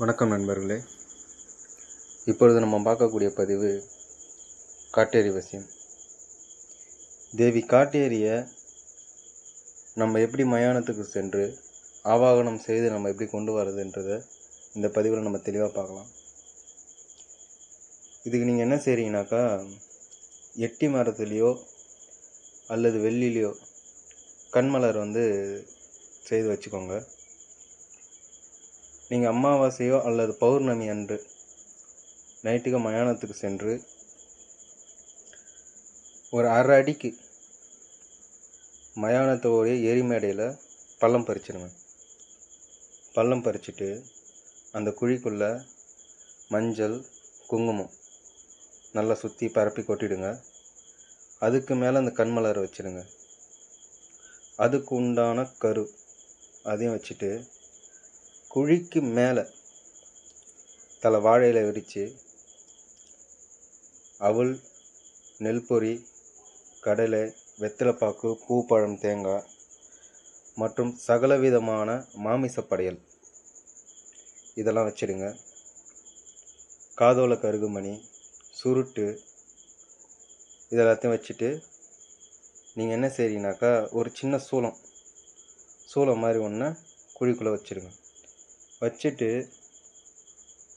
வணக்கம் நண்பர்களே. இப்பொழுது நம்ம பார்க்கக்கூடிய பதிவு காட்டேரி வசியம். தேவி காட்டேரியை நம்ம எப்படி மயானத்துக்கு சென்று ஆவாகனம் செய்து நம்ம எப்படி கொண்டு வரதுன்றதை இந்த பதிவில் நம்ம தெளிவாக பார்க்கலாம். இதுக்கு நீங்கள் என்ன செய்கிறீங்கனாக்கா, எட்டி மரத்துலேயோ அல்லது வெள்ளிலேயோ கண்மலர் செய்து வச்சுக்கோங்க. நீங்கள் அமாவாசையோ அல்லது பௌர்ணமி அன்று நைட்டுக்கு மயானத்துக்கு சென்று ஒரு அரை அடிக்கு மயானத்தோடைய எரிமேடையில் பள்ளம் பறிச்சிடுங்க. பள்ளம் பறிச்சுட்டு அந்த குழிக்குள்ளே மஞ்சள் குங்குமம் நல்லா சுற்றி பரப்பி கொட்டிடுங்க. அதுக்கு மேலே அந்த கண்மலரை வச்சிடுங்க. அதுக்கு உண்டான கரு அதையும் வச்சுட்டு குழிக்கு மேலே தலை வாழையில் விரித்து அவல், நெல் பொரி, கடலை, வெத்தலைப்பாக்கு, பூப்பழம், தேங்காய் மற்றும் சகலவிதமான மாமிச படையல் இதெல்லாம் வச்சிடுங்க. காதோல கருகுமணி, சுருட்டு இதெல்லாத்தையும் வச்சுட்டு நீங்கள் என்ன செய்றீங்கனாக்கா, ஒரு சின்ன சூளம் மாதிரி ஒன்று குழிக்குள்ளே வச்சிடுங்க. வச்சுட்டு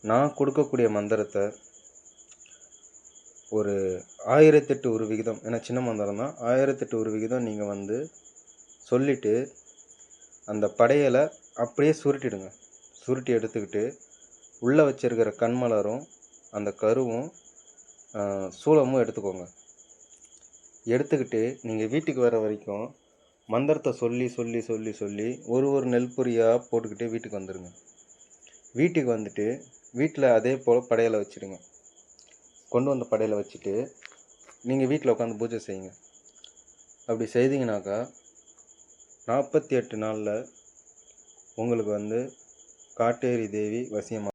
நான் கொடுக்கக்கூடிய மந்திரத்தை ஒரு 1008 ஒரு விகிதம், ஏன்னா சின்ன மந்திரம் தான், 1008 ஒரு விகிதம் நீங்கள் சொல்லிவிட்டு அந்த படையலை அப்படியே சுருட்டிடுங்க. சுருட்டி எடுத்துக்கிட்டு உள்ளே வச்சிருக்கிற கண்மலரும் அந்த கருவும் சூளமும் எடுத்துக்கோங்க. எடுத்துக்கிட்டு நீங்கள் வீட்டுக்கு வர வரைக்கும் மந்திரத்தை சொல்லி சொல்லி சொல்லி சொல்லி ஒரு நெல் பொரியாக போட்டுக்கிட்டு வீட்டுக்கு வந்துடுங்க. வீட்டுக்கு வந்துட்டு வீட்டில் அதே போல் படையலை வச்சுடுங்க. கொண்டு வந்த படையலை வச்சுட்டு நீங்கள் வீட்டில் உட்காந்து பூஜை செய்யுங்க. அப்படி செய்தீங்கனாக்கா 48 நாளில் உங்களுக்கு காட்டேரி தேவி வசியம்